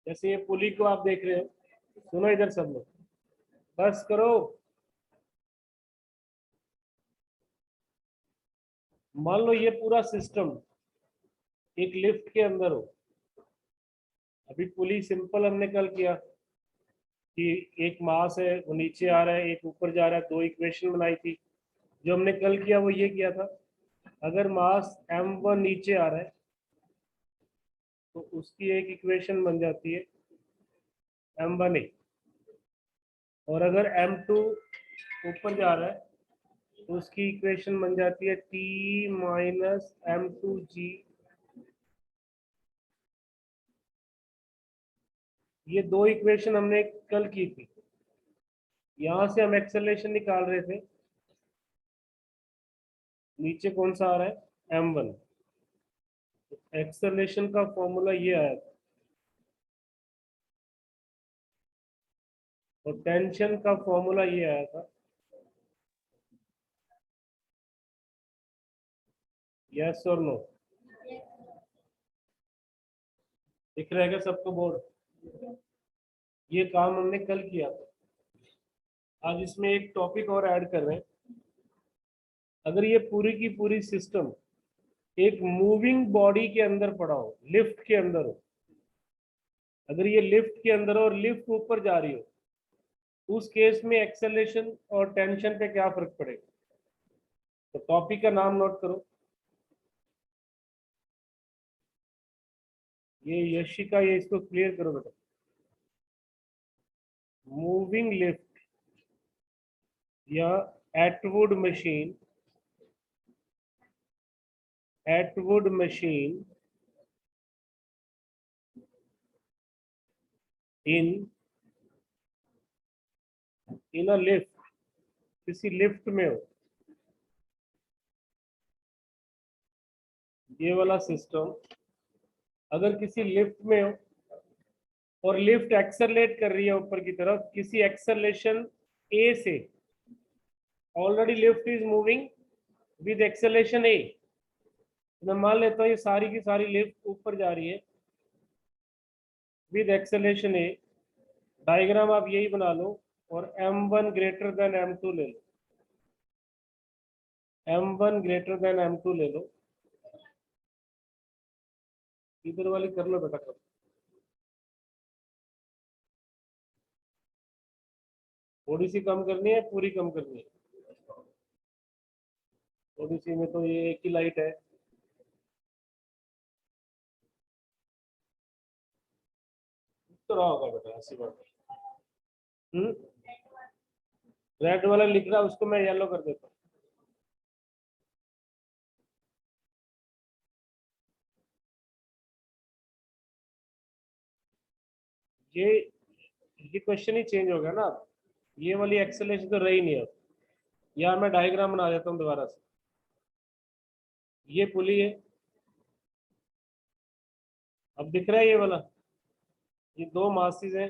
जैसे ये पुली को आप देख रहे हो, सुनो इधर सब लोग, बस करो। मान लो ये पूरा सिस्टम एक लिफ्ट के अंदर हो। अभी पुली सिंपल हमने कल किया कि एक मास है, वो नीचे आ रहा है, एक ऊपर जा रहा है, दो इक्वेशन बनाई थी। जो हमने कल किया वो ये किया था, अगर मास m1 नीचे आ रहा है तो उसकी एक इक्वेशन बन जाती है m1a, और अगर m2 ऊपर जा रहा है तो उसकी इक्वेशन बन जाती है t माइनस m2g। ये दो इक्वेशन हमने कल की थी। यहां से हम एक्सेलरेशन निकाल रहे थे, नीचे कौन सा आ रहा है m1। एक्सेलरेशन का फॉर्मूला ये आया था, और टेंशन का फॉर्मूला ये आया था। यस और नो? दिख रहेगा सबको बोर्ड? ये काम हमने कल किया था। आज इसमें एक टॉपिक और ऐड कर रहे हैं। अगर ये पूरी की पूरी सिस्टम एक मूविंग बॉडी के अंदर पड़ा हो, लिफ्ट के अंदर हो, अगर ये लिफ्ट के अंदर हो और लिफ्ट ऊपर जा रही हो, उस केस में एक्सेलरेशन और टेंशन पे क्या फर्क पड़ेगा? तो टॉपिक का नाम नोट करो, ये यशिका, ये इसको क्लियर करो बेटा। मूविंग लिफ्ट या Atwood machine, Atwood machine in in a lift, किसी लिफ्ट में हो, ये वाला सिस्टम अगर किसी लिफ्ट में हो और लिफ्ट एक्सेलरेट कर रही है ऊपर की तरफ किसी एक्सेलरेशन ए से, already lift is moving with acceleration a. मैं मान लेता हूँ ये सारी की सारी लिफ्ट ऊपर जा रही है विद एक्सेलरेशन ए। डायग्राम आप यही बना लो और m1 ग्रेटर देन m2 ले लो, m1 ग्रेटर देन m2 ले लो। इधर वाली कर लो बेटा, कर थोड़ी सी कम करनी है, पूरी कम करनी है? थोड़ी सी में तो ये एक ही लाइट है। तो रहा होगा बेटा, ऐसी बात है। रेड वाला लिख रहा है, उसको मैं येलो कर देता हूँ। ये ये क्वेश्चन ही चेंज हो गया ना। ये वाली एक्सेलरेशन तो रही नहीं अब। या मैं डायग्राम बना देता हूँ दोबारा से। ये पुली है, अब दिख रहा है ये वाला, ये दो मासेस हैं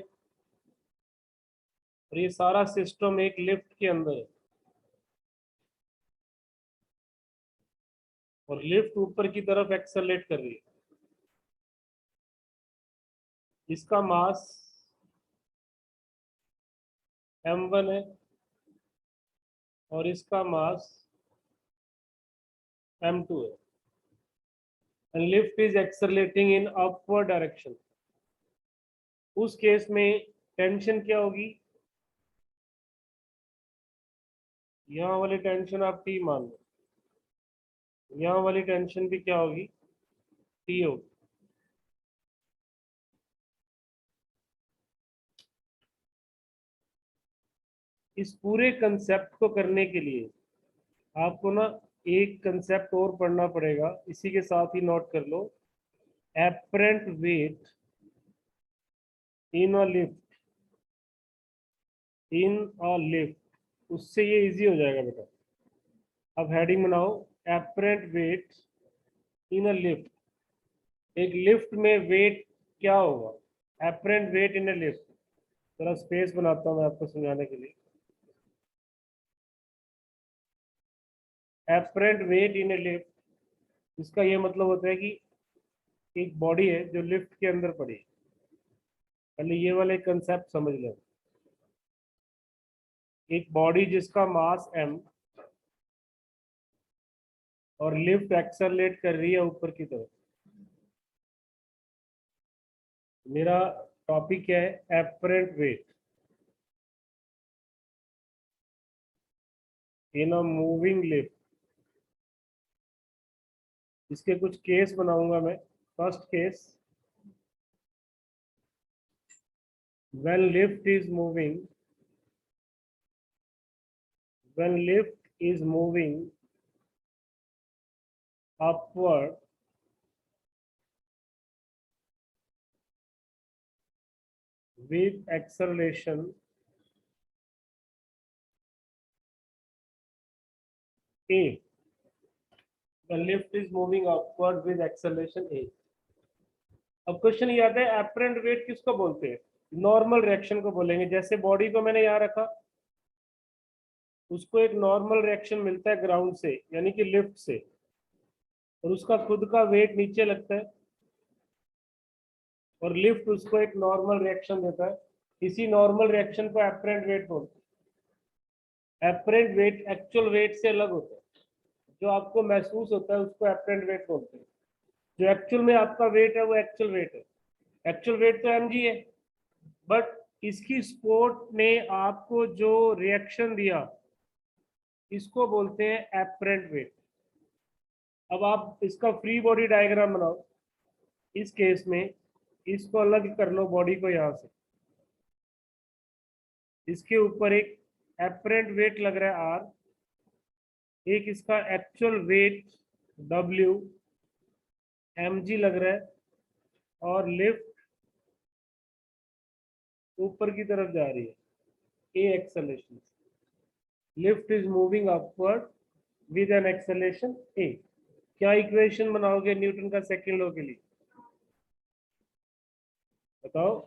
और ये सारा सिस्टम एक लिफ्ट के अंदर है, और लिफ्ट ऊपर की तरफ एक्सेलरेट कर रही है। इसका मास m1 है और इसका मास m2 है, and lift is accelerating in upward direction. उस केस में टेंशन क्या होगी? यहाँ वाली टेंशन आप T मान लो, यहाँ वाली टेंशन भी क्या होगी? T होगी। इस पूरे कंसेप्ट को करने के लिए आपको ना एक कंसेप्ट और पढ़ना पड़ेगा, इसी के साथ ही नोट कर लो। Apparent weight in a lift, in a lift, उससे ये इजी हो जाएगा बेटा। अब हेडिंग बनाओ, apparent weight in a lift. एक लिफ्ट में वेट क्या होगा? Apparent weight in a lift. थोड़ा स्पेस बनाता हूँ मैं आपको समझाने के लिए। Apparent weight in a lift, इसका ये मतलब होता है कि एक बॉडी है जो लिफ्ट के अंदर पड़ी है, पहले ये वाले कंसेप्ट समझ लो। एक बॉडी जिसका मास m और लिफ्ट एक्सेलरेट कर रही है ऊपर की तरफ। मेरा टॉपिक है apparent weight in a moving lift. इसके कुछ केस बनाऊंगा मैं। First case, when lift is moving, when lift is moving upward with acceleration a, the lift is moving upward with acceleration a। अब क्वेश्चन ये आता है apparent wait किसको बोलते हैं? नॉर्मल रिएक्शन को बोलेंगे। जैसे बॉडी को मैंने यहाँ रखा, उसको एक नॉर्मल रिएक्शन मिलता है ग्राउंड से यानी कि लिफ्ट से, और उसका खुद का वेट नीचे लगता है और लिफ्ट उसको एक नॉर्मल रिएक्शन देता है। इसी नॉर्मल रिएक्शन को एपरेंट वेट बोलते हैं। एपरेंट वेट एक्चुअल वेट से अलग होता है। जो आपको महसूस होता है उसको एपरेंट वेट बोलते हैं। जो एक्चुअल में आपका वेट है वो एक्चुअल वेट है। एक्चुअल वेट तो mg है, बट इसकी स्पोर्ट ने आपको जो रिएक्शन दिया इसको बोलते हैं एपरेंट वेट। अब आप इसका फ्री बॉडी डायग्राम बनाओ। इस केस में इसको अलग कर लो, बॉडी को यहां से। इसके ऊपर एक एपरेंट वेट लग रहा है r, एक इसका एक्चुअल वेट w mg लग रहा है, और लिफ्ट ऊपर की तरफ जा रही है a acceleration. Lift is moving upward with an acceleration a। क्या इक्वेशन बनाओगे न्यूटन का सेकंड लॉ के लिए? बताओ।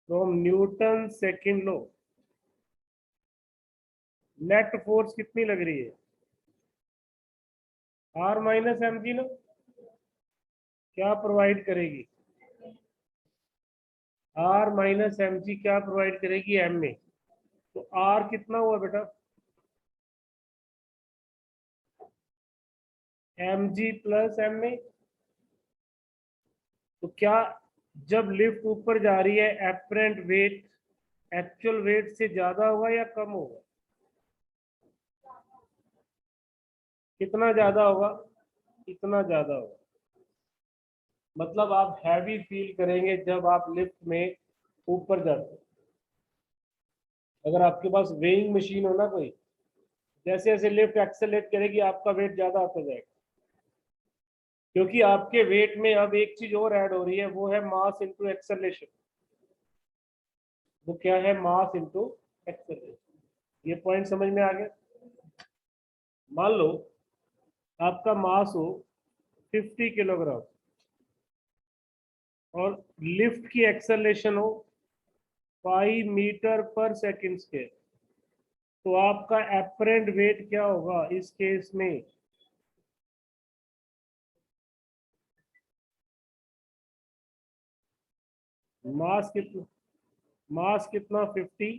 From Newton second law net force कितनी लग रही है? r माइनस एम जी ना। क्या प्रोवाइड करेगी? r माइनस एम जी क्या प्रोवाइड करेगी? m में। तो r कितना हुआ बेटा? एम जी प्लस एम में। तो क्या जब लिफ्ट ऊपर जा रही है एपरेंट वेट एक्चुअल वेट से ज्यादा होगा या कम होगा? कितना ज्यादा होगा? इतना ज्यादा होगा। मतलब आप हैवी फील करेंगे जब आप लिफ्ट में ऊपर जाते हैं। अगर आपके पास वेइंग मशीन हो ना कोई, जैसे जैसे लिफ्ट एक्सेलरेट करेगी आपका वेट ज्यादा आता जाएगा, क्योंकि आपके वेट में अब एक चीज और ऐड हो रही है, वो है मास इनटू एक्सेलरेशन। वो क्या है? Mass into acceleration. ये पॉइंट समझ में आ गया? मान लो आपका मास हो 50 किलोग्राम और लिफ्ट की एक्सेलरेशन हो 5 मीटर पर सेकंड स्क्वायर। तो आपका एपरेंट वेट क्या होगा इस केस में? मास कितना 50,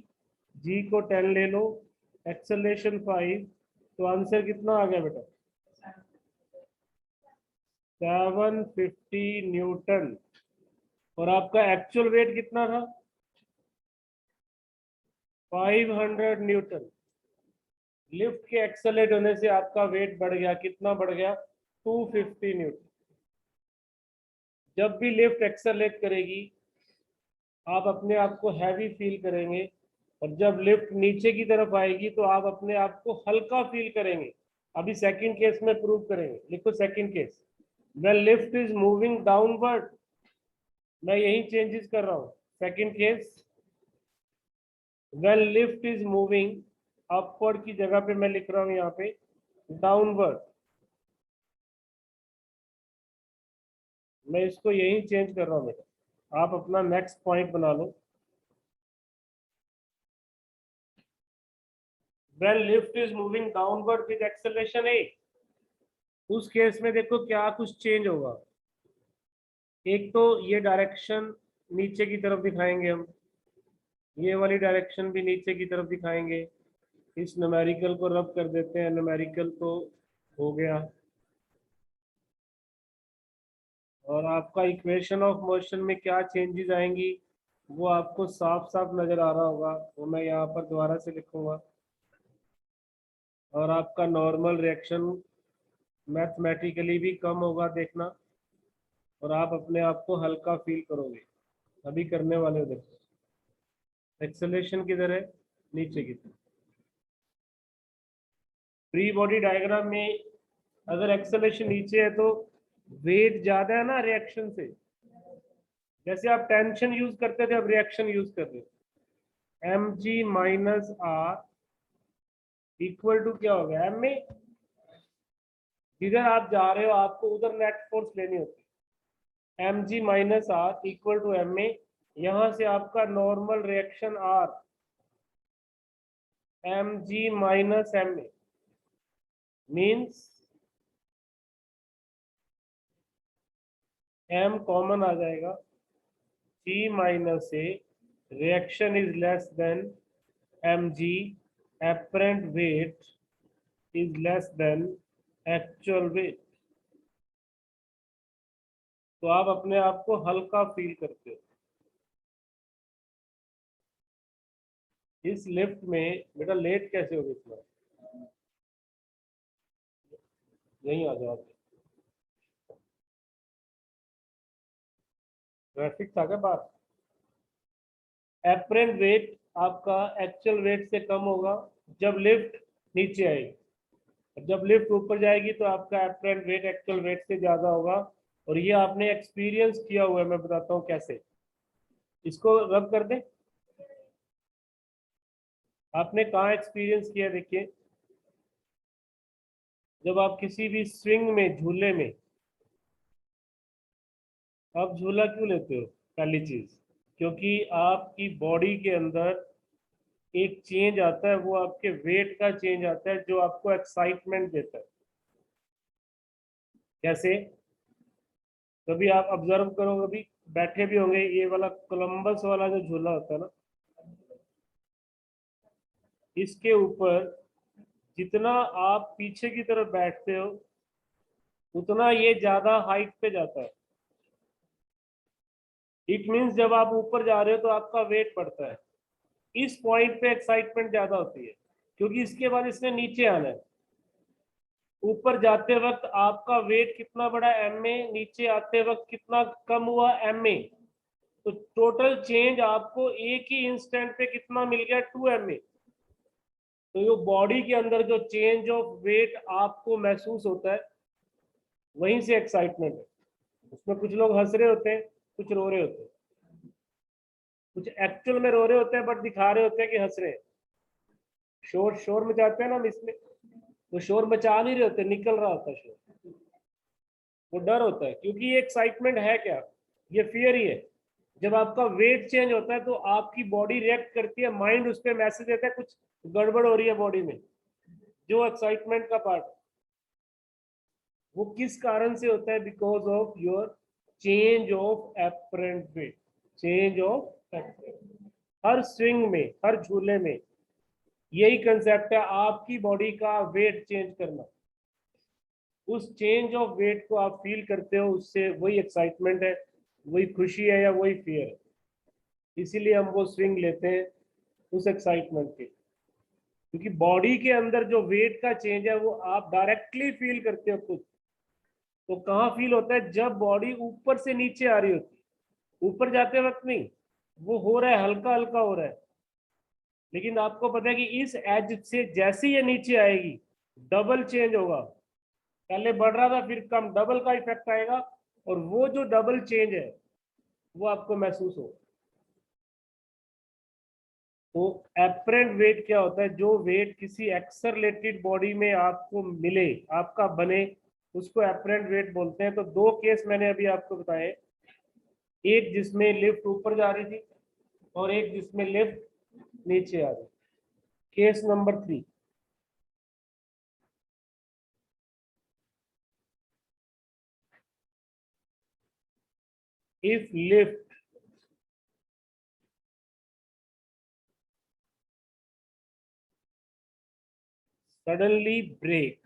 जी को 10 ले लो, एक्सेलरेशन 5, तो आंसर कितना आ गया बेटा? 750 न्यूटन। और आपका एक्चुअल वेट कितना था? 500 न्यूटन। लिफ्ट के एक्सेलरेट होने से आपका वेट बढ़ गया। कितना बढ़ गया? 250 न्यूटन। जब भी लिफ्ट एक्सेलरेट करेगी आप अपने आप को हैवी फील करेंगे, और जब लिफ्ट नीचे की तरफ आएगी तो आप अपने आप को हल्का फील करेंगे। अभी सेकंड केस में प्रूव करेंगे। लिखो second case. When lift is moving downward, मैं यही चेंजेस कर रहा हूं। Second case, when lift is moving upward की जगह पे मैं लिख रहा हूं यहाँ पे डाउनवर्ड। मैं इसको यही चेंज कर रहा हूं बेटा। आप अपना नेक्स्ट पॉइंट बना लो। When lift is moving downward with acceleration a, उस केस में देखो क्या कुछ चेंज होगा। एक तो ये डायरेक्शन नीचे की तरफ दिखाएंगे हम, ये वाली डायरेक्शन भी नीचे की तरफ दिखाएंगे। इस न्यूमेरिकल को रब कर देते हैं, न्यूमेरिकल तो हो गया। और आपका इक्वेशन ऑफ मोशन में क्या चेंजेस आएंगी वो आपको साफ साफ नजर आ रहा होगा, वो मैं यहाँ पर दोबारा से लिखूंगा। और आपका नॉर्मल रिएक्शन मैथमेटिकली भी कम होगा देखना, और आप अपने आप को हल्का फील करोगे। अभी करने वाले हो, देखो एक्सेलेरेशन किधर है, नीचे की तरफ। फ्री बॉडी डायग्राम में अगर एक्सेलेरेशन नीचे है तो वेट ज्यादा है ना रिएक्शन से। जैसे आप टेंशन यूज करते थे, अब रिएक्शन यूज कर रहे हो। M g minus R equal to क्या हो गया, एम में। जिधर आप जा रहे हो आपको उधर नेट फोर्स लेनी होती है। M g minus R equal to m में। यहां से आपका normal reaction R m g minus m में मीन्स एम कॉमन आ जाएगा, G minus A, reaction is less than mg, apparent weight is less than actual weight। तो आप अपने आप को हल्का फील करते हो। इस लिफ्ट में बेटा लेट कैसे हो गए इतना, यहीं आ जाओ। ट्रैफिक था क्या बाहर। एपरेंट वेट आपका एक्चुअल वेट से कम होगा जब लिफ्ट नीचे आएगी। जब लिफ्ट ऊपर जाएगी तो आपका एपरेंट वेट एक्चुअल वेट से ज्यादा होगा। और ये आपने एक्सपीरियंस किया हुआ है, मैं बताता हूँ कैसे। इसको रब कर दे। आपने कहाँ एक्सपीरियंस किया, देखिए जब आप किसी भी स्विंग में, झूले में, आप झूला क्यों लेते हो, पहली चीज क्योंकि आपकी बॉडी के अंदर एक चेंज आता है, वो आपके वेट का चेंज आता है जो आपको एक्साइटमेंट देता है। कैसे, कभी आप ऑब्जर्व करो, कभी बैठे भी होंगे, ये वाला कोलंबस वाला जो झूला होता है ना, इसके ऊपर जितना आप पीछे की तरफ बैठते हो उतना ये ज्यादा हाइट पे जाता है। इट मीन्स जब आप ऊपर जा रहे हो तो आपका वेट बढ़ता है। इस पॉइंट पे एक्साइटमेंट ज्यादा होती है क्योंकि इसके बाद इसने नीचे आना है। ऊपर जाते वक्त आपका वेट कितना बढ़ा, एम में, नीचे आते वक्त कितना कम हुआ, एम में। तो टोटल चेंज आपको एक ही इंस्टेंट पे कितना मिल गया, 2 में। तो ये बॉडी के अंदर जो चेंज ऑफ वेट आपको महसूस होता है वहीं से एक्साइटमेंट है। उसमें कुछ लोग हंस रहे होते हैं, कुछ रो रहे होते हैं, कुछ एक्चुअल में रो रहे होते हैं बट दिखा रहे होते हैं कि हंस रहे हैं। शोर शोर मचाते हैं ना हम इसमें, वो शोर मचा नहीं रहे होते, निकल रहा होता है शोर। वो डर होता है क्योंकि ये एक्साइटमेंट है क्या, ये फियर ही है। जब आपका वेट चेंज होता है तो आपकी बॉडी रिएक्ट करती है, माइंड उस पर मैसेज देता है कुछ गड़बड़ हो रही है बॉडी में, जो एक्साइटमेंट का पार्ट। वो किस कारण से होता है, because of your change of apparent wait. Change of apparent, her swing में, हर झूले में यही कंसेप्ट है, आपकी बॉडी का वेट चेंज करना। उस चेंज ऑफ वेट को आप फील करते हो, उससे वही एक्साइटमेंट है, वही खुशी है या वही फियर है। इसीलिए हम वो स्विंग लेते हैं उस एक्साइटमेंट के, क्योंकि बॉडी के अंदर जो वेट का चेंज है वो आप डायरेक्टली फील करते हो खुद। तो कहाँ फील होता है, जब बॉडी ऊपर से नीचे आ रही होती है, ऊपर जाते वक्त नहीं, वो हो रहा है, हल्का हल्का हो रहा है। लेकिन आपको पता है कि इस एज से जैसे ये नीचे आएगी डबल चेंज होगा। पहले बढ़ रहा था फिर कम, डबल का इफेक्ट आएगा। और वो जो डबल चेंज है वो आपको महसूस हो। तो एपरेंट वेट क्या होता है, जो वेट किसी एक्सरलेटेड बॉडी में आपको मिले, आपका बने, उसको एपरेंट वेट बोलते हैं। तो 2 केस मैंने अभी आपको बताए, एक जिसमें लिफ्ट ऊपर जा रही थी और एक जिसमें लिफ्ट नीचे आ रही। Case number 3, if lift suddenly break,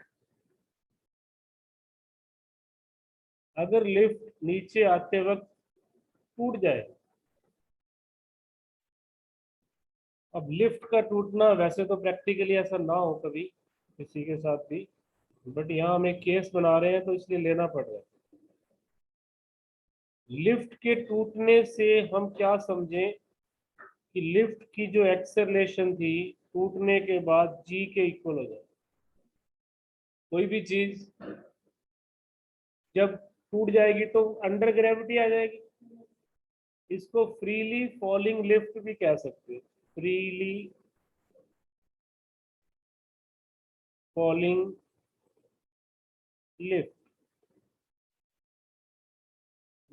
अगर लिफ्ट नीचे आते वक्त टूट जाए। अब लिफ्ट का टूटना वैसे तो प्रैक्टिकली ऐसा ना हो कभी किसी के साथ भी, बट यहाँ हम एक केस बना रहे हैं तो इसलिए लेना पड़ रहा है। लिफ्ट के टूटने से हम क्या समझें कि लिफ्ट की जो एक्सेलरेशन थी टूटने के बाद जी के इक्वल हो जाए। कोई भी चीज जब टूट जाएगी तो अंडर ग्रेविटी आ जाएगी। इसको फ्रीली फॉलिंग लिफ्ट भी कह सकते हैं, फ्रीली फॉलिंग लिफ्ट।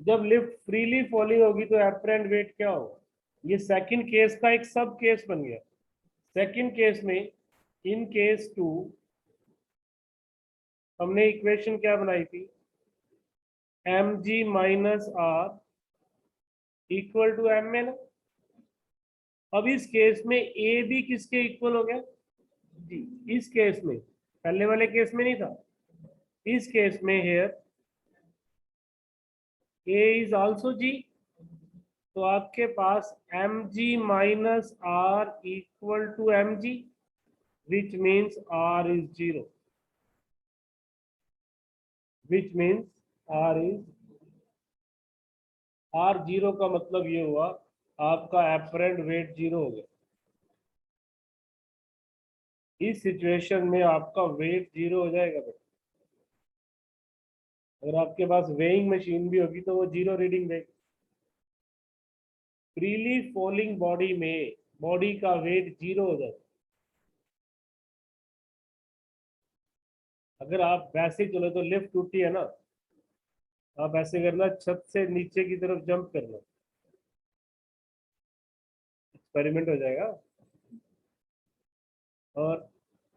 जब लिफ्ट फ्रीली फॉलिंग होगी तो एपरेंट वेट क्या होगा? ये सेकंड केस का एक सब केस बन गया। सेकंड केस में इन केस 2 हमने इक्वेशन क्या बनाई थी, mg माइनस आर इक्वल टू एम में ना। अब इस केस में ए भी किसके इक्वल हो गया? जी। इस केस में, पहले वाले केस में नहीं था, इस केस में here a is also g. तो आपके पास m g minus R equal to m g, which means R is zero, which means R is, R zero का मतलब ये हुआ आपका एपरेंट वेट जीरो हो गया। इस सिचुएशन में आपका वेट जीरो हो जाएगा बेटा। अगर आपके पास वेइंग मशीन भी होगी तो वो जीरो रीडिंग देगी। फ्रीली फॉलिंग बॉडी में बॉडी का वेट जीरो हो जाता है। अगर आप वैसे चलो तो लिफ्ट टूटी है ना, आप ऐसे करना, छत से नीचे की तरफ जंप करना, एक्सपेरिमेंट हो जाएगा। और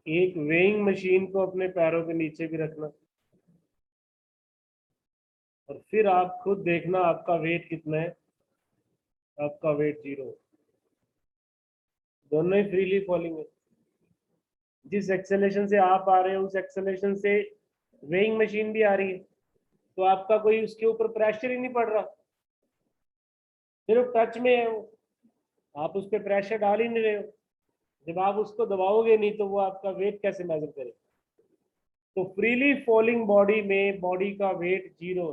एक वेइंग मशीन को अपने पैरों के नीचे भी रखना, और फिर आप खुद देखना आपका वेट कितना है। आपका वेट जीरो, दोनों ही फ्रीली फॉलिंग है। जिस एक्सेलेरेशन से आप आ रहे हो उस एक्सेलेरेशन से वेइंग मशीन भी आ रही है, तो आपका कोई उसके ऊपर प्रेशर ही नहीं पड़ रहा, सिर्फ टच में है वो, आप उस पर प्रेशर डाल ही नहीं रहे हो। जब आप उसको दबाओगे नहीं तो वो आपका वेट कैसे मेजर करे? तो फ्रीली फॉलिंग बॉडी में बॉडी का weight zero,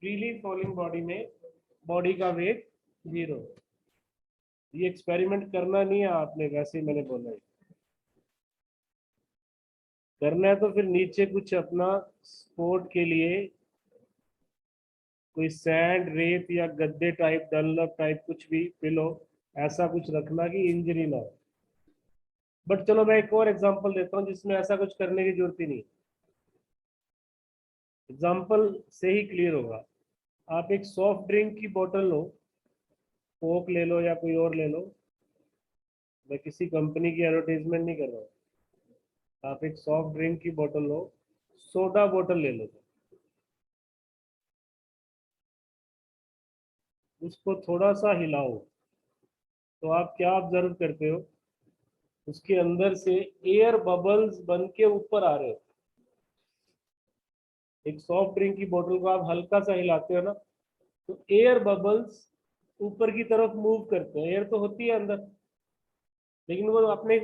freely falling body में बॉडी का वेट जीरो। ये एक्सपेरिमेंट करना नहीं है आपने, वैसे ही मैंने बोला है। करना है तो फिर नीचे कुछ अपना स्पोर्ट के लिए कोई सैंड रेत या गद्दे टाइप, डनलप टाइप कुछ भी, पिलो, ऐसा कुछ रखना कि इंजरी ना हो। बट चलो मैं एक और एग्जांपल देता हूँ जिसमें ऐसा कुछ करने की जरूरत ही नहीं। एग्जांपल से ही क्लियर होगा। आप एक सॉफ्ट ड्रिंक की बोतल लो, कोक ले लो या कोई और ले लो, मैं किसी कंपनी की एडवर्टाइजमेंट नहीं कर रहा हूँ। आप एक सॉफ्ट ड्रिंक की बोतल लो, सोडा बोतल ले लो, उसको थोड़ा सा हिलाओ, तो आप क्या ऑब्जर्व करते हो? उसके अंदर से एयर बबल्स बन के ऊपर आ रहे हो। एक सॉफ्ट ड्रिंक की बोतल को आप हल्का सा हिलाते हो ना, तो एयर बबल्स ऊपर की तरफ मूव करते हैं। एयर तो होती है अंदर, लेकिन वो अपने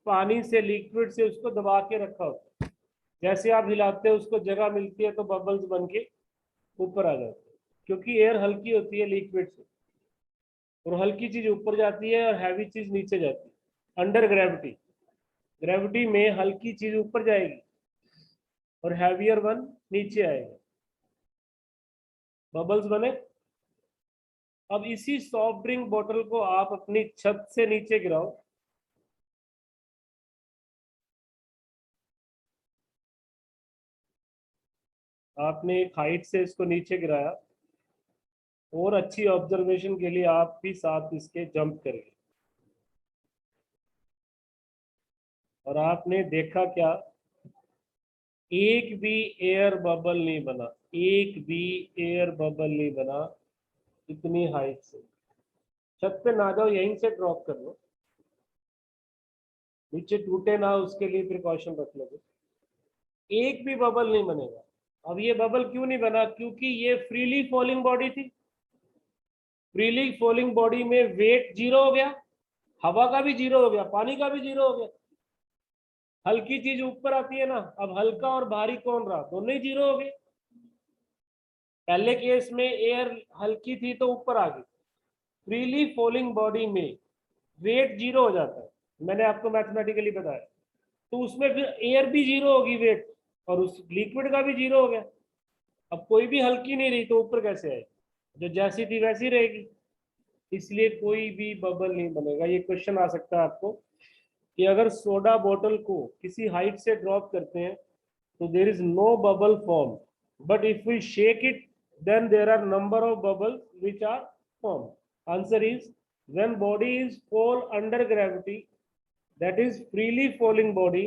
पानी से, लिक्विड से उसको दबा के रखा होता है। जैसे आप हिलाते हो उसको जगह मिलती है तो बबल्स बन के ऊपर आ जाते हैं, क्योंकि एयर हल्की होती है लिक्विड से, और हल्की चीज ऊपर जाती है और हैवी चीज नीचे जाती है अंडर ग्रेविटी। ग्रेविटी में हल्की चीज ऊपर जाएगी और हैवियर वन नीचे आएगा, बबल्स बने। अब इसी सॉफ्ट ड्रिंक बोतल को आप अपनी छत से नीचे गिराओ, आपने एक हाइट से इसको नीचे गिराया, और अच्छी ऑब्जर्वेशन के लिए आप भी साथ इसके जंप करेंगे, और आपने देखा क्या एक भी एयर बबल नहीं बना, एक भी एयर बबल नहीं बना इतनी हाइट से। छत पे ना जाओ, यहीं से ड्रॉप कर लो, नीचे टूटे ना उसके लिए प्रिकॉशन रख लो। एक भी बबल नहीं बनेगा। अब ये बबल क्यों नहीं बना? क्योंकि ये फ्रीली फॉलिंग बॉडी थी। फ्रीली फॉलिंग बॉडी में वेट जीरो हो गया, हवा का भी जीरो हो गया, पानी का भी जीरो हो गया। हल्की चीज ऊपर आती है ना, अब हल्का और भारी कौन रहा? दोनों ही जीरो हो गए। पहले केस में एयर हल्की थी तो ऊपर आ गई। फ्रीली फॉलिंग बॉडी में वेट जीरो हो जाता है, मैंने आपको मैथमेटिकली बताया। तो उसमें फिर एयर भी जीरो होगी वेट, और उस लिक्विड का भी जीरो हो गया। अब कोई भी हल्की नहीं रही तो ऊपर कैसे आए? जो जैसी थी वैसी रहेगी। इसलिए कोई भी बबल नहीं बनेगा। ये क्वेश्चन आ सकता है आपको कि अगर सोडा बोतल को किसी हाइट से ड्रॉप करते हैं तो there is no bubble form, but if we shake it then there are number of bubbles which are formed. Answer is, when body is fall under gravity, that is freely falling body,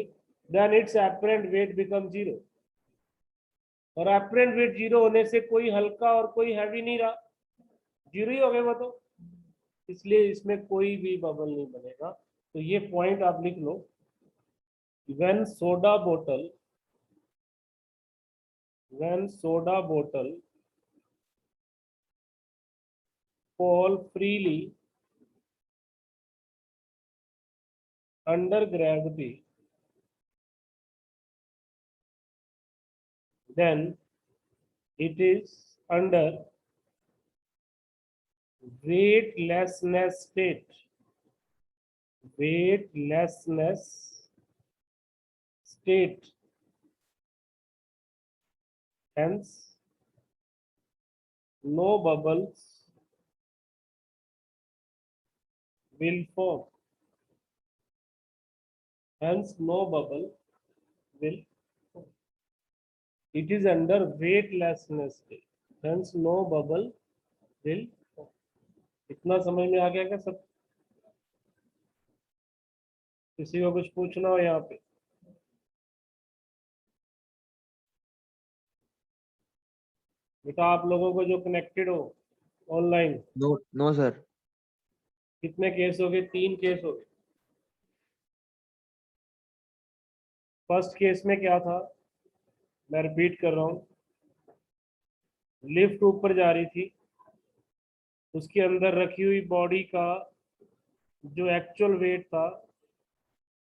then its apparent weight becomes zero. और apparent weight zero होने से कोई हल्का और कोई heavy नहीं रहा, zero ही हो गए वो तो। इसलिए इसमें कोई भी बबल नहीं बनेगा। तो ये पॉइंट आप लिख लो। when soda bottle fall freely under gravity, then it is under weightlessness state. Weightlessness state. Hence, no bubbles will form. Hence, no bubble will form. It is under weightlessness state. Hence, no bubble will form. इतना समझ में आ गया क्या सब? किसी को कुछ पूछना हो यहाँ पे? बेटा आप लोगों को जो कनेक्टेड हो ऑनलाइन, नो नो सर। कितने केस हो गए? 3 केस हो गए। फर्स्ट केस में क्या था, मैं रिपीट कर रहा हूँ। लिफ्ट ऊपर जा रही थी, उसके अंदर रखी हुई बॉडी का जो एक्चुअल वेट था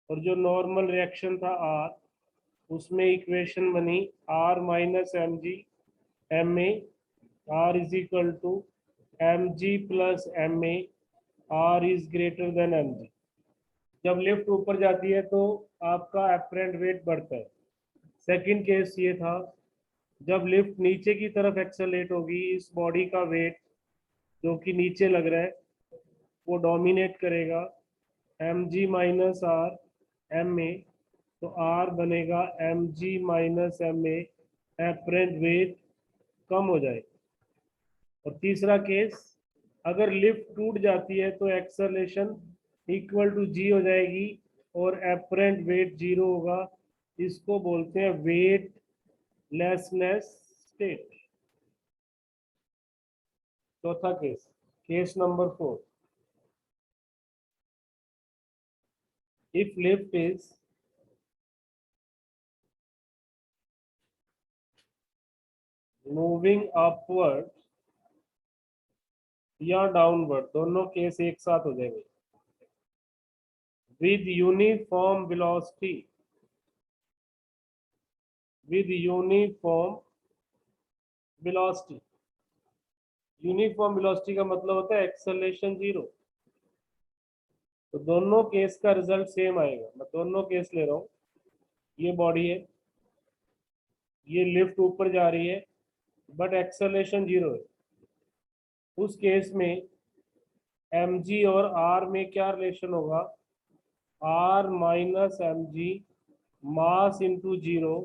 और जो नॉर्मल रिएक्शन था आर, उसमें इक्वेशन बनी R minus m g m a, R is equal to m g plus m a, R is greater than m g. जब लिफ्ट ऊपर जाती है तो आपका एपरेंट वेट बढ़ता है। सेकंड केस ये था, जब लिफ्ट नीचे की तरफ एक्सेलरेट होगी, इस बॉडी का वेट जो कि नीचे लग रहा है वो डोमिनेट करेगा m g minus R m a, तो आर बनेगा m g minus m a, apparent weight कम हो जाए। और तीसरा केस, अगर लिफ्ट टूट जाती है तो एक्सेलरेशन इक्वल टू जी हो जाएगी और एपरेंट वेट जीरो होगा। इसको बोलते हैं वेट लेसनेस स्टेट। चौथा case, case number 4, if lift is moving upward या डाउनवर्ड, दोनों केस एक साथ हो जाएंगे, with uniform velocity, with uniform velocity। Uniform velocity का मतलब होता है एक्सेलरेशन जीरो। तो दोनों केस का रिजल्ट सेम आएगा। मैं दोनों केस ले रहा हूँ। ये बॉडी है, ये लिफ्ट ऊपर जा रही है बट एक्सेलरेशन जीरो है। उस केस में mg और r में क्या रिलेशन होगा? r minus m g mass into zero,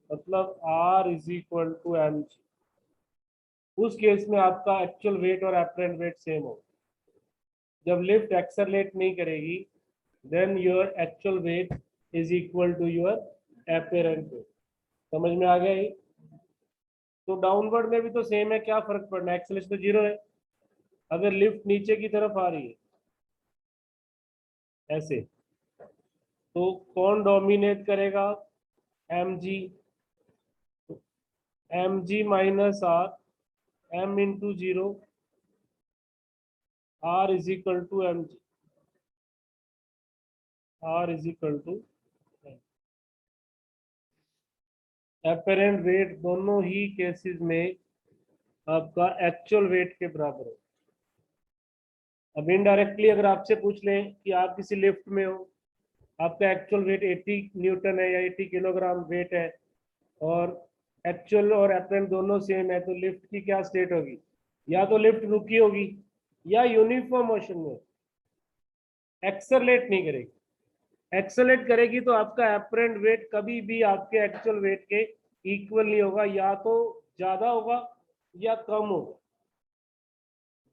मतलब r is equal to m g. उस केस में आपका एक्चुअल वेट और एपरेंट वेट सेम होगा। जब लिफ्ट एक्सेलरेट नहीं करेगी, then your actual weight is equal to your apparent weight। समझ में आ गया ये? तो डाउनवर्ड में भी तो सेम है, क्या फर्क पड़ना है, एक्सेलरेशन तो जीरो है। अगर लिफ्ट नीचे की तरफ आ रही है ऐसे, तो कौन डोमिनेट करेगा? M g. M g minus R, m into zero, R is equal to m g, R is equal to apparent weight दोनों ही केसेस में आपका एक्चुअल वेट के बराबर है। अब इनडायरेक्टली अगर आपसे पूछ लें कि आप किसी लिफ्ट में हो, आपका एक्चुअल वेट 80 न्यूटन है या 80 किलोग्राम वेट है, और एक्चुअल और एपरेंट दोनों सेम है, तो लिफ्ट की क्या स्टेट होगी? या तो लिफ्ट रुकी होगी या यूनिफॉर्म मोशन में, एक्सेलरेट नहीं करेगी। एक्सेलरेट करेगी तो आपका एपरेंट वेट कभी भी आपके एक्चुअल वेट के इक्वल नहीं होगा, या तो ज्यादा होगा या कम होगा,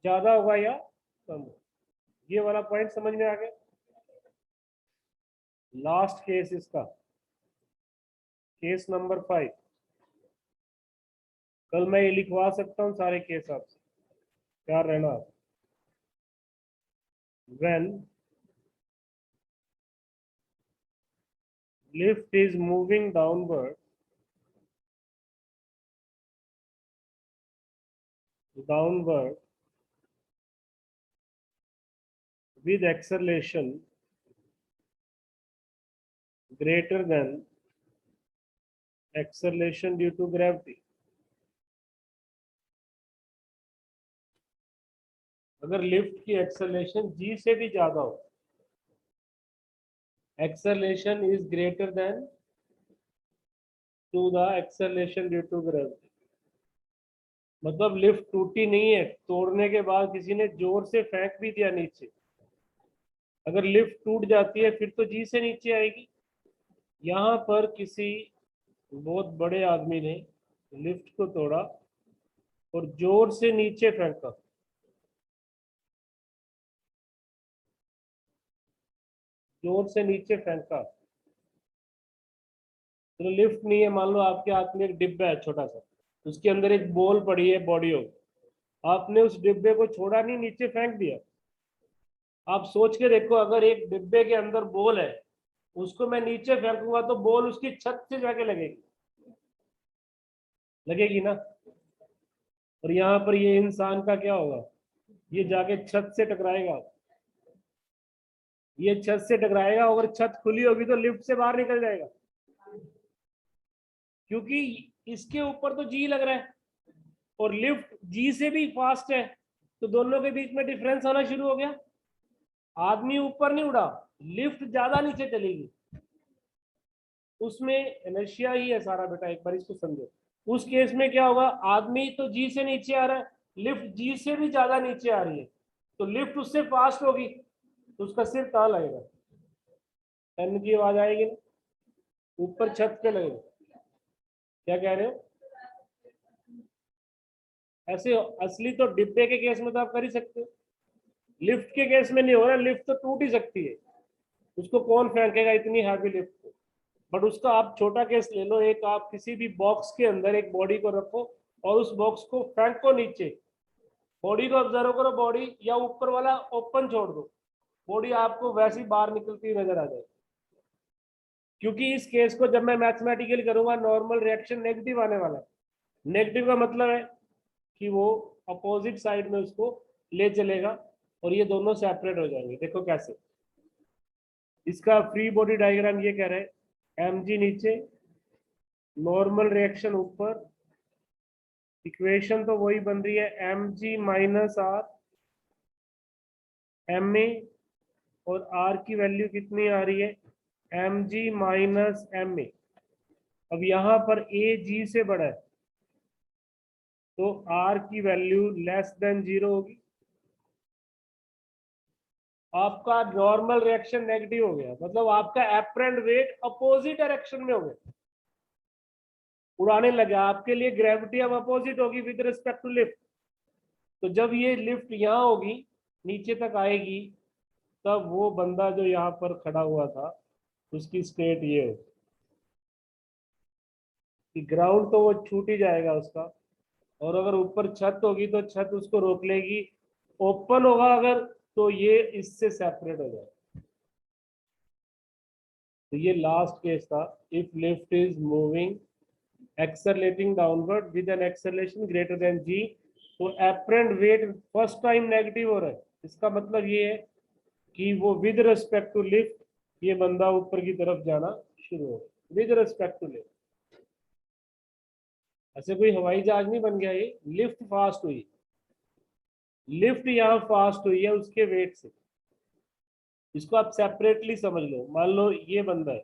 ज्यादा होगा या कम होगा। ये वाला पॉइंट समझ में आ गया? लास्ट केस इसका, केस नंबर 5। कल मैं ये लिखवा सकता हूँ सारे केस आपसे, तैयार रहना आप। When lift is moving downward with acceleration greater than acceleration due to gravity। अगर लिफ्ट की एक्सेलरेशन जी से भी ज्यादा हो, acceleration is greater than to the acceleration due to gravity, मतलब लिफ्ट टूटी नहीं है, तोड़ने के बाद किसी ने जोर से फेंक भी दिया नीचे, अगर लिफ्ट टूट जाती है फिर तो जी से नीचे आएगी। यहाँ पर किसी बहुत बड़े आदमी ने लिफ्ट को तोड़ा और जोर से नीचे फेंका, जोर से नीचे फेंका, तो लिफ्ट नहीं है, मान लो आपके हाथ में एक डिब्बा है छोटा सा, उसके अंदर एक बॉल पड़ी है बॉडी हो, आपने उस डिब्बे को छोड़ा नहीं, नीचे फेंक दिया। आप सोच के देखो, अगर एक डिब्बे के अंदर बॉल है, उसको मैं नीचे फेंकूंगा तो बॉल उसकी छत से जाके लगेगी, लगेगी ना? और यहाँ पर ये इंसान का क्या होगा, ये जाके छत से टकराएगा, ये छत से टकराएगा, अगर छत खुली होगी तो लिफ्ट से बाहर निकल जाएगा, क्योंकि इसके ऊपर तो जी लग रहा है और लिफ्ट जी से भी फास्ट है, तो दोनों के बीच में डिफरेंस आना शुरू हो गया। आदमी ऊपर नहीं उड़ा, लिफ्ट ज्यादा नीचे चलेगी, उसमें इनर्शिया ही है सारा बेटा, एक बार इसको समझो। उस केस में क्या होगा, आदमी तो जी से नीचे आ रहा है, लिफ्ट जी से भी ज्यादा नीचे आ रही है, तो लिफ्ट उससे फास्ट होगी, तो उसका सिर कहाँ लगेगा? एन की आवाज आएगी ना, ऊपर छत पे लगेगा। क्या कह रहे हो? ऐसे असली तो डिब्बे के केस में तो आप कर ही सकते हो, लिफ्ट के केस में नहीं हो रहा, लिफ्ट तो टूट ही सकती है, उसको कौन फेंकेगा इतनी हैवी लिफ्ट को। बट उसका आप छोटा केस ले लो, एक आप किसी भी बॉक्स के अंदर एक बॉडी को रखो और उस बॉक्स को फेंको नीचे, बॉडी को ऑब्जर्व करो, बॉडी या ऊपर वाला ओपन छोड़ दो, बॉडी आपको वैसे ही बाहर निकलती हुई नजर आ जाए, क्योंकि इस केस को जब मैं मैथमेटिकली करूंगा नॉर्मल रिएक्शन नेगेटिव आने वाला है। नेगेटिव का मतलब है कि वो अपोजिट साइड में उसको ले चलेगा और ये दोनों सेपरेट हो जाएंगे। देखो कैसे, इसका फ्री बॉडी डायग्राम ये कह रहे हैं, एम जी नीचे, नॉर्मल रिएक्शन ऊपर, इक्वेशन तो वही बन रही है, m g minus R m a, और आर की वैल्यू कितनी आ रही है, m g minus m a. अब यहाँ पर ए जी से बड़ा है, तो आर की वैल्यू लेस देन 0 होगी, आपका नॉर्मल रिएक्शन नेगेटिव हो गया, मतलब आपका एपरेंट वेट अपोजिट डायरेक्शन में हो गया, उड़ाने लगा, आपके लिए ग्रेविटी अब अपोजिट होगी विद रिस्पेक्ट टू लिफ्ट। तो जब ये लिफ्ट यहाँ होगी, नीचे तक आएगी, तब वो बंदा जो यहाँ पर खड़ा हुआ था उसकी स्टेट ये हो, कि ग्राउंड तो वो छूट ही जाएगा उसका, और अगर ऊपर छत होगी तो छत उसको रोक लेगी। ओपन होगा अगर, तो ये इससे सेपरेट हो जाएगा। तो ये लास्ट केस था, if lift is moving accelerating downward with an acceleration greater than g. तो apparent weight first time negative हो रहा है, इसका मतलब ये है कि वो विद रिस्पेक्ट टू लिफ्ट ये बंदा ऊपर की तरफ जाना शुरू हो, विद रिस्पेक्ट टू लिफ्ट। ऐसे कोई हवाई जहाज नहीं बन गया, ये लिफ्ट फास्ट हुई, लिफ्ट यहाँ फास्ट हुई है उसके वेट से। इसको आप सेपरेटली समझ लो, मान लो ये बंदा है,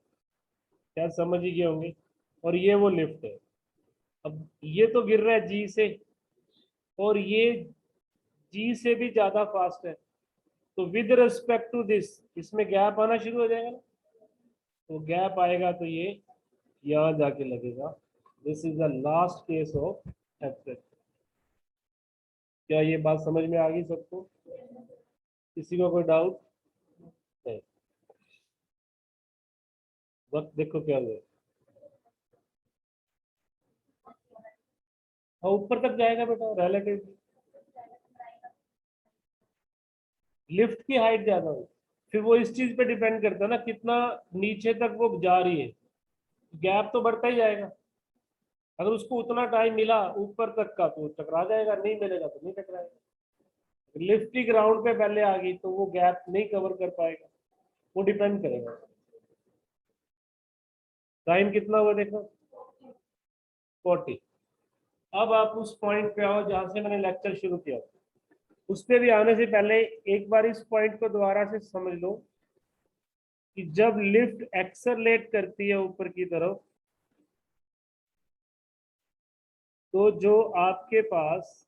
क्या समझ ही गए होंगे, और ये वो लिफ्ट है। अब ये तो गिर रहा है जी से, और ये जी से भी ज्यादा फास्ट है, तो विद रिस्पेक्ट टू दिस इसमें गैप आना शुरू हो जाएगा ना। तो गैप आएगा तो ये यहाँ जाके लगेगा। This is the last case of apparent. क्या ये बात समझ में आ गई सबको? किसी को कोई डाउट नहीं? वक्त देखो क्या हुआ, हाँ ऊपर तक जाएगा बेटा रिलेटिव, लिफ्ट की हाइट ज्यादा हो, फिर वो इस चीज पे डिपेंड करता है ना कितना नीचे तक वो जा रही है, गैप तो बढ़ता ही जाएगा। अगर उसको उतना टाइम मिला ऊपर तक का तो टकरा जाएगा, नहीं मिलेगा तो नहीं टकराएगा। लिफ्ट ही ग्राउंड पे पहले आ गई तो वो गैप नहीं कवर कर पाएगा, वो डिपेंड करेगा। टाइम कितना हुआ देखो, 40। अब आप उस पॉइंट पे आओ जहां से मैंने लेक्चर शुरू किया। उस पे भी आने से पहले एक बार इस पॉइंट को दोबारा से समझ लो कि जब लिफ्ट एक्सेलरेट करती है ऊपर की तरफ, तो जो आपके पास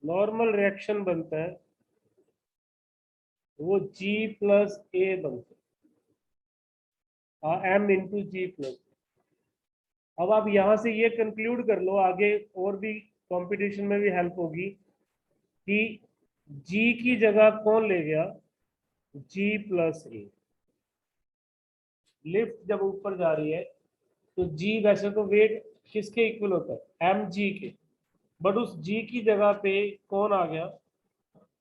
नॉर्मल रिएक्शन बनता है वो G प्लस ए बनता है, M इंटू जी प्लस। अब आप यहां से ये कंक्लूड कर लो, आगे और भी कंपटीशन में भी हेल्प होगी, कि G की जगह कौन ले गया, G प्लस ए। लिफ्ट जब ऊपर जा रही है तो G वैसे तो वेट किसके इक्वल होता है, mg के, बट उस G की जगह पे कौन आ गया,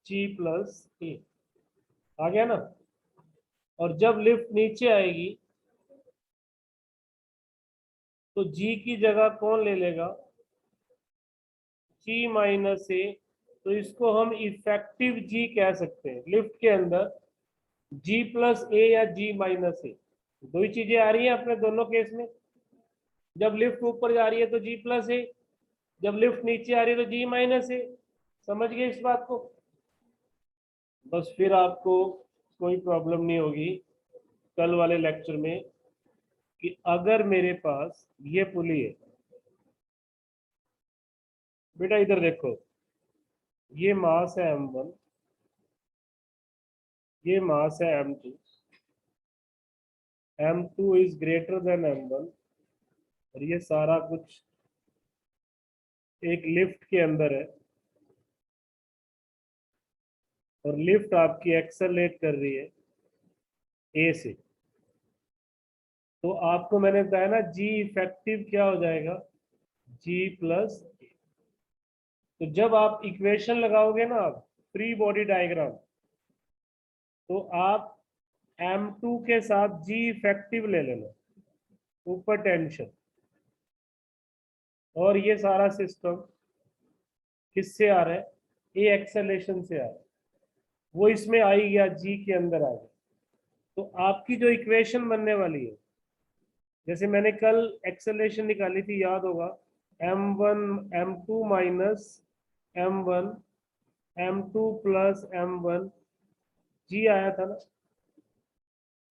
G प्लस ए आ गया ना। और जब लिफ्ट नीचे आएगी तो G की जगह कौन ले लेगा, G माइनस ए। तो इसको हम इफेक्टिव G कह सकते हैं लिफ्ट के अंदर, G प्लस ए या G माइनस ए, दो ही चीजें आ रही हैं अपने दोनों केस में। जब लिफ्ट ऊपर जा रही है तो G प्लस ए, जब लिफ्ट नीचे आ रही है तो G माइनस ए। समझ गए इस बात को? बस फिर आपको कोई प्रॉब्लम नहीं होगी कल वाले लेक्चर में, कि अगर मेरे पास ये पुली है, बेटा इधर देखो, ये मास है m1, ये मास है m2, m2 is greater then m1, और ये सारा कुछ एक लिफ्ट के अंदर है, और लिफ्ट आपकी एक्सेलरेट कर रही है ए से। तो आपको मैंने बताया ना जी इफेक्टिव क्या हो जाएगा, G प्लस। तो जब आप इक्वेशन लगाओगे ना आप फ्री बॉडी डायग्राम, तो आप m2 के साथ G इफेक्टिव ले लेना, ऊपर टेंशन, और ये सारा सिस्टम किससे आ रहा है, ए एक्सेलेरेशन से आ रहा है, वो इसमें आ ही गया, G के अंदर आ गया। तो आपकी जो इक्वेशन बनने वाली है, जैसे मैंने कल एक्सेलेरेशन निकाली थी याद होगा, m1 m2 minus m1 m2 plus m1 G आया था ना।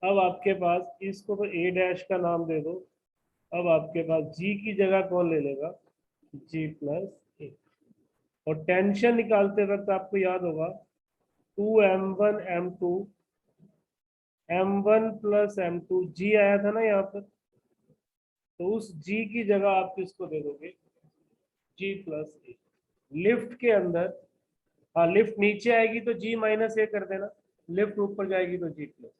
अब आपके पास इसको तो ए डैश का नाम दे दो, अब आपके पास G की जगह कौन ले लेगा, G प्लस ए। और टेंशन निकालते वक्त आपको याद होगा 2m1 m2 m1 plus m2 G आया था ना यहाँ पर, तो उस G की जगह आप किसको दे दोगे, G प्लस ए। लिफ्ट के अंदर, हाँ लिफ्ट नीचे आएगी तो G माइनस ए कर देना, लिफ्ट ऊपर जाएगी तो G प्लस।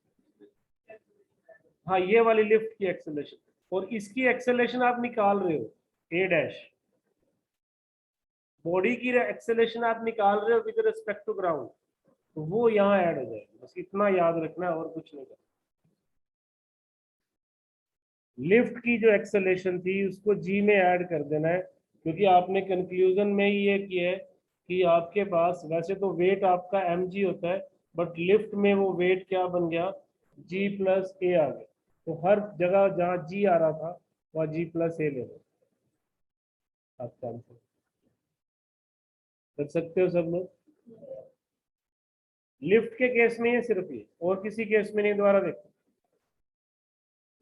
हाँ ये वाली लिफ्ट की एक्सेलरेशन, और इसकी एक्सेलेरेशन आप निकाल रहे हो ए डैश, बॉडी की एक्सेलेरेशन आप निकाल रहे हो विद रिस्पेक्ट टू ग्राउंड, तो वो यहाँ ऐड हो जाएगा। बस इतना याद रखना है और कुछ नहीं करना। लिफ्ट की जो एक्सेलेरेशन थी उसको जी में ऐड कर देना है, क्योंकि आपने कंक्लूजन में ही ये किया है कि आपके पास वैसे तो वेट आपका एम जी होता है, बट लिफ्ट में वो वेट क्या बन गया, जी प्लस ए आ गया। तो हर जगह जहाँ जी आ रहा था वहाँ जी प्लस ए ले लो, आपका आंसर कर सकते हो सब लोग। लिफ्ट के केस में ये सिर्फ ये, और किसी केस में नहीं। दोबारा देखो,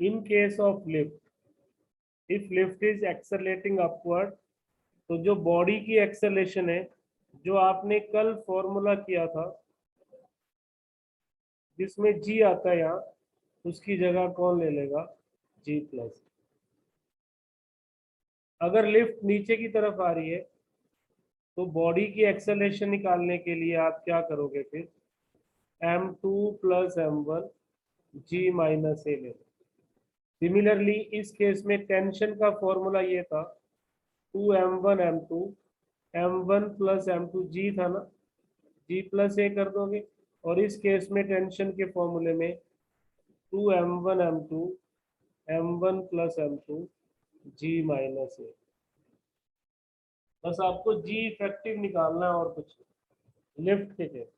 in case of lift, if lift is accelerating upward, तो जो बॉडी की एक्सेलेरेशन है, जो आपने कल फॉर्मूला किया था जिसमें जी आता है यहाँ, उसकी जगह कौन ले लेगा, जी प्लस। अगर लिफ्ट नीचे की तरफ आ रही है तो बॉडी की एक्सेलेरेशन निकालने के लिए आप क्या करोगे फिर, m2 प्लस m1 जी माइनस ए ले लो। सिमिलरली इस केस में टेंशन का फॉर्मूला ये था 2m1 m2, m1 plus m2 जी था ना, जी प्लस ए कर दोगे। और इस केस में टेंशन के फॉर्मूले में 2m1 m2, m1 plus m2 जी माइनस ए। बस आपको जी इफेक्टिव निकालना है और कुछ नहीं। लिफ्ट के केस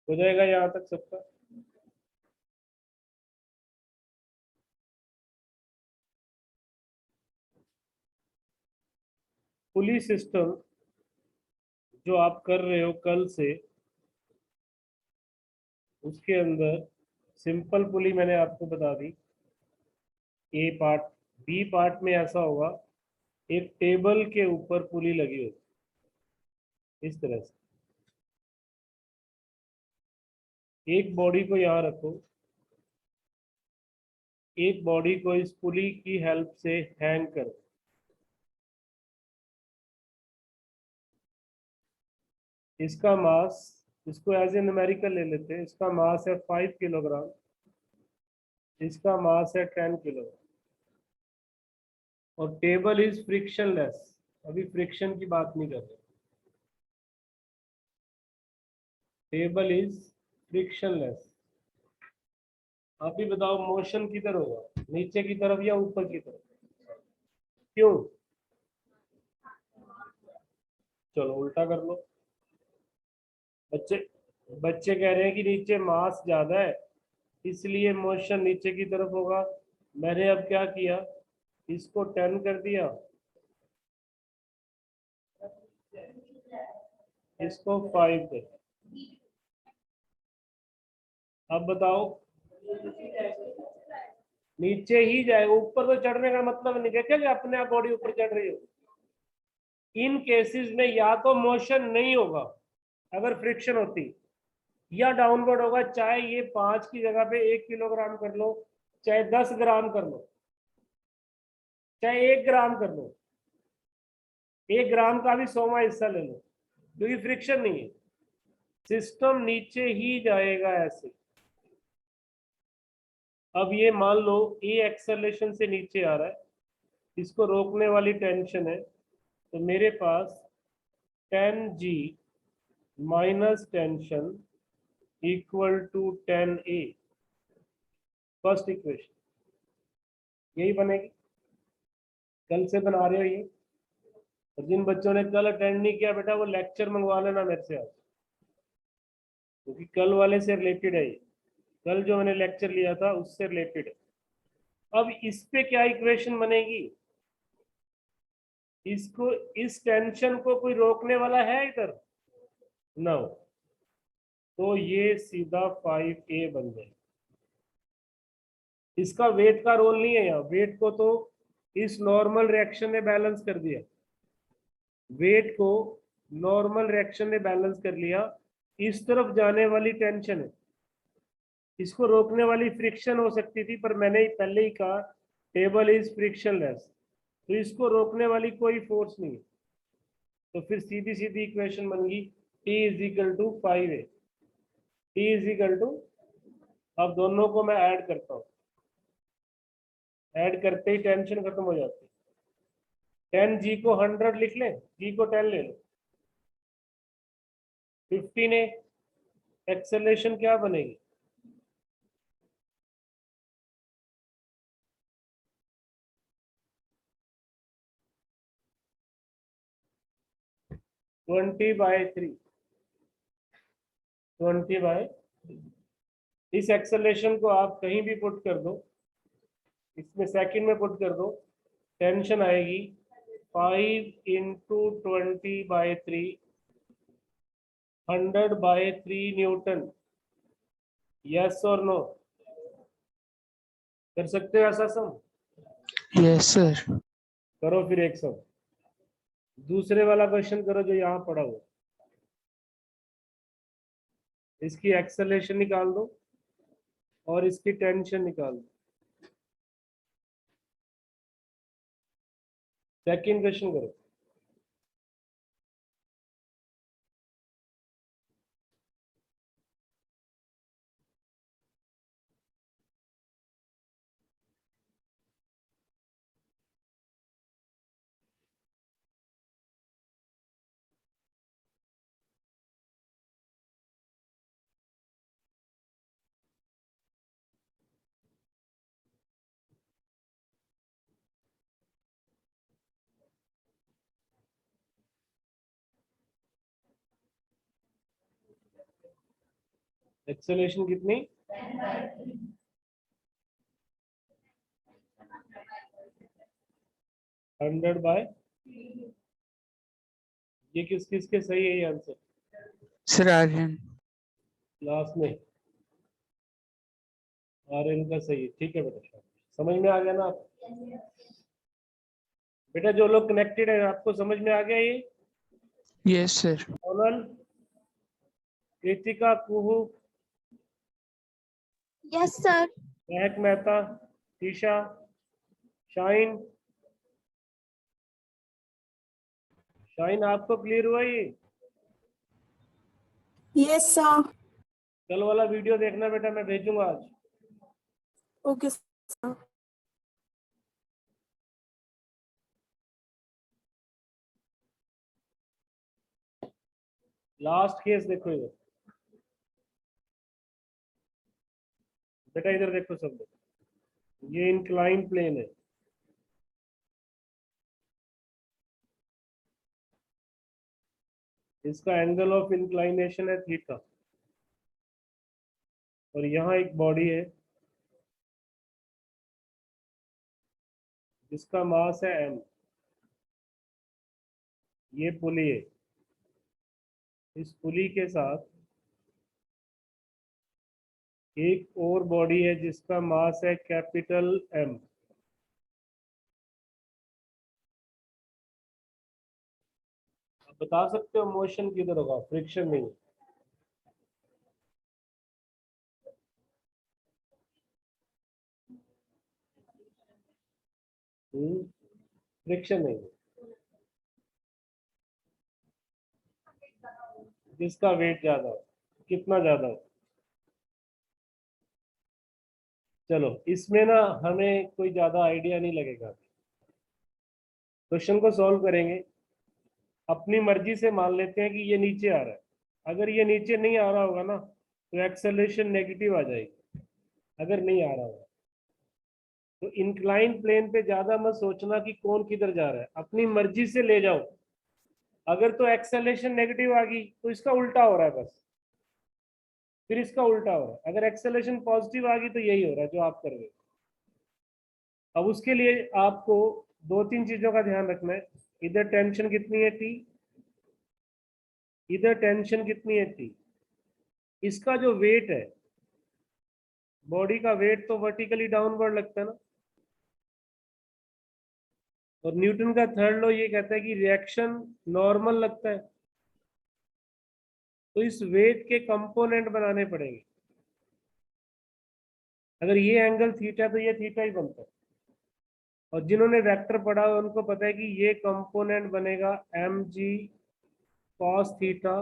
हो जाएगा यहाँ तक सबका। पुली सिस्टम जो आप कर रहे हो कल से, उसके अंदर सिंपल पुली मैंने आपको बता दी ए पार्ट। बी पार्ट में ऐसा होगा, एक टेबल के ऊपर पुली लगी होगी इस तरह से। एक बॉडी को यहाँ रखो, एक बॉडी को इस पुली की हेल्प से हैंग करो। इसका मास, इसको एज ए न्यूमेरिकल ले लेते हैं, इसका मास है 5 किलोग्राम, इसका मास है 10 किलोग्राम, और टेबल इज फ्रिक्शनलेस। अभी फ्रिक्शन की बात नहीं कर रहे, टेबल इज फ्रिक्शनलेस। आप भी बताओ मोशन किधर होगा, नीचे की तरफ या ऊपर की तरफ, क्यों? चलो उल्टा कर लो। बच्चे बच्चे कह रहे हैं कि नीचे मास ज्यादा है इसलिए मोशन नीचे की तरफ होगा। मैंने अब क्या किया, इसको 10 कर दिया, इसको 5 कर दिया। अब बताओ, नीचे ही जाएगा, ऊपर तो चढ़ने का मतलब नहीं। देखा कि अपने आप बॉडी ऊपर चढ़ रही हो। इन केसेस में या तो मोशन नहीं होगा अगर फ्रिक्शन होती, या डाउनवर्ड होगा, चाहे ये 5 की जगह पे 1 किलोग्राम कर लो, चाहे 10 ग्राम कर लो, चाहे 1 ग्राम कर लो, 1 ग्राम का भी 100वां हिस्सा ले लो, क्योंकि फ्रिक्शन नहीं है, सिस्टम नीचे ही जाएगा ऐसे। अब ये मान लो ए एक्सेलरेशन से नीचे आ रहा है, इसको रोकने वाली टेंशन है, तो मेरे पास 10G minus tension equal to 10A, first equation यही बनेगी। कल से बना रहे हो ये, और जिन बच्चों ने कल अटेंड नहीं किया बेटा वो लेक्चर मंगवा लेना मेरे से आज, क्योंकि कल वाले से रिलेटेड है ये। कल जो मैंने लेक्चर लिया था उससे रिलेटेड है। अब इस पे क्या इक्वेशन बनेगी, इसको, इस टेंशन को कोई रोकने वाला है इधर, नो, तो ये सीधा 5A बन जाए। इसका वेट का रोल नहीं है यहाँ, वेट को तो इस नॉर्मल रिएक्शन ने बैलेंस कर दिया, वेट को नॉर्मल रिएक्शन ने बैलेंस कर लिया। इस तरफ जाने वाली टेंशन है, इसको रोकने वाली फ्रिक्शन हो सकती थी, पर मैंने पहले ही कहा टेबल इज फ्रिक्शनलेस, तो इसको रोकने वाली कोई फोर्स नहीं है। तो फिर सीधी सीधी इक्वेशन बन गई T is equal to 5A। T is equal to, अब दोनों को मैं ऐड करता हूँ, ऐड करते ही टेंशन खत्म हो जाती है। 10 जी को 100 लिख लें, जी को 10 ले लो, 15 एक्सेलरेशन क्या बनेगी? Twenty by three, 20/3। इस एक्सेलरेशन को आप कहीं भी पुट कर दो, इसमें सेकंड में पुट कर दो, टेंशन आएगी 5 इंटू 20/3, 100/3 न्यूटन। यस और नो? कर सकते हो ऐसा सम? Yes sir. करो फिर एक सम। दूसरे वाला क्वेश्चन करो जो यहाँ पड़ा हुआ, इसकी एक्सेलरेशन निकाल दो और इसकी टेंशन निकाल दो। सेकंड क्वेश्चन करो। एक्सेलरेशन कितनी? 100/, ये किस किस के सही है ये आंसर? सर आर्यन। लास्ट में आर्यन का सही है। ठीक है बेटा, समझ में आ गया ना आप? बेटा जो लोग कनेक्टेड है, आपको समझ में आ गया ये? Yes sir. Sonal, Kritika, Kuhu, yes sir. Mahak Mehta, Isha, Shine, Shine आपको क्लियर हुआ ये? Yes sir. कल वाला वीडियो देखना बेटा, मैं भेजूंगा आज। Okay sir. लास्ट केस देखो इधर बेटा, इधर देखो सब लोग, ये इंक्लाइन प्लेन है, इसका एंगल ऑफ इंक्लाइनेशन है थीटा, और यहाँ एक बॉडी है जिसका मास है m, ये पुली है, इस पुली के साथ एक और बॉडी है जिसका मास है कैपिटल M। आप बता सकते हो मोशन किधर होगा? फ्रिक्शन नहीं, फ्रिक्शन नहीं, जिसका वेट ज्यादा हो। कितना ज्यादा हो? चलो इसमें ना हमें कोई ज्यादा आइडिया नहीं लगेगा, क्वेश्चन को सॉल्व करेंगे अपनी मर्जी से। मान लेते हैं कि ये नीचे आ रहा है, अगर ये नीचे नहीं आ रहा होगा ना तो एक्सेलरेशन नेगेटिव आ जाएगी, अगर नहीं आ रहा होगा तो इंक्लाइन प्लेन पे ज्यादा मत सोचना कि कौन किधर जा रहा है, अपनी मर्जी से ले जाओ। अगर तो एक्सेलरेशन नेगेटिव आ गई तो इसका उल्टा हो रहा है बस, फिर इसका उल्टा हो रहा है। अगर एक्सेलरेशन पॉजिटिव आ गई तो यही हो रहा है जो आप कर रहे हो। अब उसके लिए आपको दो तीन चीजों का ध्यान रखना है। इधर टेंशन कितनी है T, इधर टेंशन कितनी है T। इसका जो वेट है, बॉडी का वेट तो वर्टिकली डाउनवर्ड लगता है ना, और न्यूटन का थर्ड लॉ ये कहता है कि रिएक्शन नॉर्मल लगता है। तो इस वेट के कंपोनेंट बनाने पड़ेंगे। अगर ये एंगल थीटा तो ये थीटा ही बनता है, और जिन्होंने वेक्टर पढ़ा है उनको पता है कि ये कंपोनेंट बनेगा mg cos थीटा,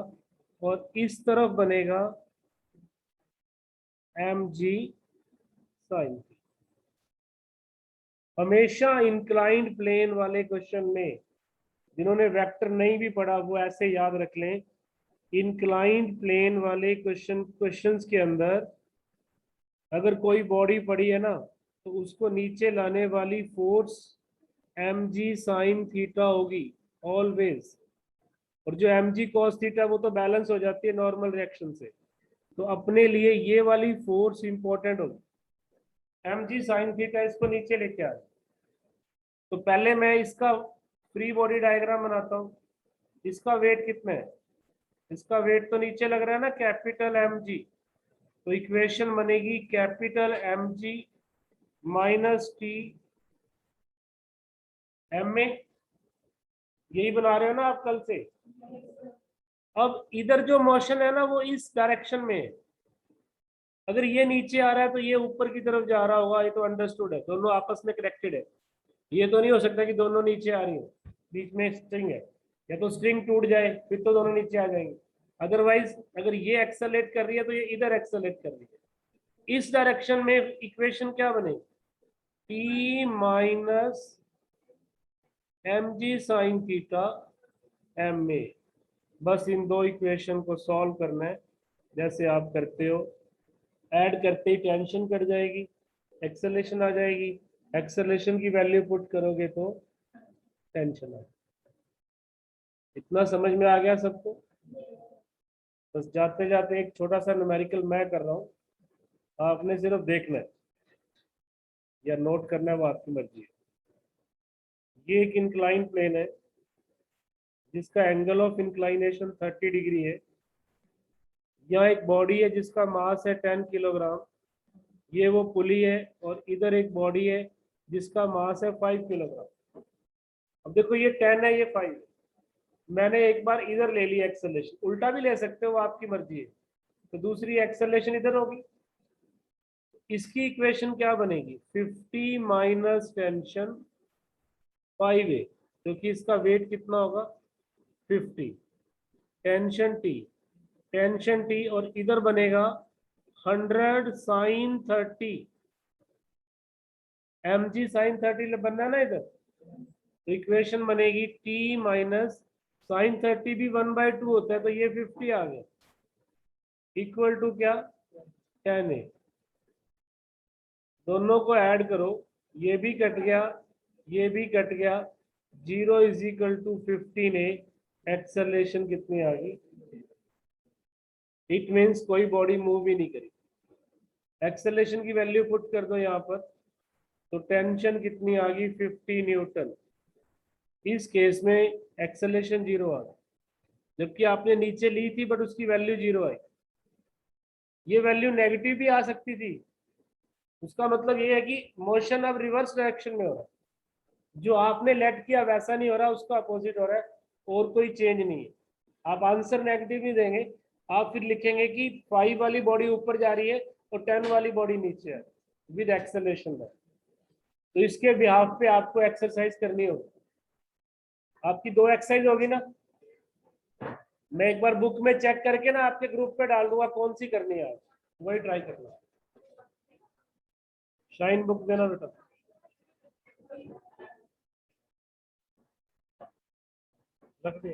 और इस तरफ बनेगा mg sin। हमेशा इंक्लाइंड प्लेन वाले क्वेश्चन में, जिन्होंने वेक्टर नहीं भी पढ़ा वो ऐसे याद रख लें, इंक्लाइंड प्लेन वाले क्वेश्चंस के अंदर अगर कोई बॉडी पड़ी है ना, तो उसको नीचे लाने वाली फोर्स mg sin थीटा होगी ऑलवेज। और जो mg cos थीटा वो तो बैलेंस हो जाती है नॉर्मल रिएक्शन से। तो अपने लिए ये वाली फोर्स इंपॉर्टेंट होगी, mg sin थीटा। इसको नीचे लेके आ, तो पहले मैं इसका फ्री बॉडी डायग्राम बनाता हूँ। इसका वेट कितना है? इसका वेट तो नीचे लग रहा है ना, कैपिटल mg। तो इक्वेशन बनेगी capital mg minus T m a. यही बना रहे हो ना आप कल से? अब इधर जो मोशन है ना वो इस डायरेक्शन में है। अगर ये नीचे आ रहा है तो ये ऊपर की तरफ जा रहा होगा, ये तो अंडरस्टूड है, दोनों आपस में कनेक्टेड है। ये तो नहीं हो सकता कि दोनों नीचे आ रही हो, बीच में स्ट्रिंग है, या तो स्ट्रिंग टूट जाए फिर तो दोनों नीचे आ जाएंगे। अदरवाइज अगर ये एक्सेलेरेट कर रही है तो ये इधर एक्सेलेरेट कर रही है। इस डायरेक्शन में इक्वेशन क्या बनेगी? T minus mg sin theta m a. बस इन दो इक्वेशन को सॉल्व करना है जैसे आप करते हो। ऐड करते ही टेंशन कट जाएगी, एक्सेलेरेशन आ जाएगी। एक्सेलेरेशन की वैल्यू पुट करोगे तो टेंशन आ। इतना समझ में आ गया सबको? बस जाते जाते एक छोटा सा न्यूमेरिकल मैं कर रहा हूँ, आपने सिर्फ देखना है या नोट करना है, वो आपकी मर्जी है। ये एक इंक्लाइन प्लेन है जिसका एंगल ऑफ इंक्लाइनेशन 30 डिग्री है। यहाँ एक बॉडी है जिसका मास है 10 किलोग्राम, ये वो पुली है। और इधर एक बॉडी है जिसका मास है 5 किलोग्राम। अब देखो ये 10 है, ये 5 है। मैंने एक बार इधर ले लिया एक्सेलेरेशन, उल्टा भी ले सकते हो, आपकी मर्जी है। तो दूसरी एक्सेलेरेशन इधर होगी। इसकी इक्वेशन क्या बनेगी? 50 माइनस टेंशन 5a, क्योंकि इसका वेट कितना होगा? 50। टेंशन टी और इधर बनेगा 100 साइन 30 mg साइन 30 बनना है ना इधर। तो इक्वेशन बनेगी t माइनस साइन 30 भी 1/2 होता है, तो ये 50 आ गया, इक्वल टू क्या? 10a। दोनों को ऐड करो, ये भी कट गया, ये भी कट गया। 0 is equal to 15a। Acceleration कितनी आ गई? इट मीन्स कोई बॉडी मूव ही नहीं करी। एक्सेलरेशन की वैल्यू पुट कर दो यहाँ पर, तो टेंशन कितनी आ गई? 50 न्यूटन। इस केस में एक्सेलरेशन 0 आ गई, जबकि आपने नीचे ली थी बट उसकी वैल्यू 0 आई। ये वैल्यू नेगेटिव भी आ सकती थी। उसका मतलब ये है कि मोशन अब रिवर्स डायरेक्शन में हो रहा है। जो आपने लेट किया वैसा नहीं हो रहा, उसका अपोजिट हो रहा है, और कोई चेंज नहीं है। आप आंसर नेगेटिव नहीं देंगे, आप फिर लिखेंगे कि 5 वाली बॉडी ऊपर जा रही है और 10 वाली बॉडी नीचे है विद एक्सेलरेशन है। तो इसके बिहाफ पे आपको एक्सरसाइज करनी होगी। आपकी 2 एक्सरसाइज होगी ना, मैं एक बार बुक में चेक करके ना आपके ग्रुप पे डाल दूंगा कौन सी करनी है, आज वही ट्राई करना। शाइन बुक देना बेटा। रख दे।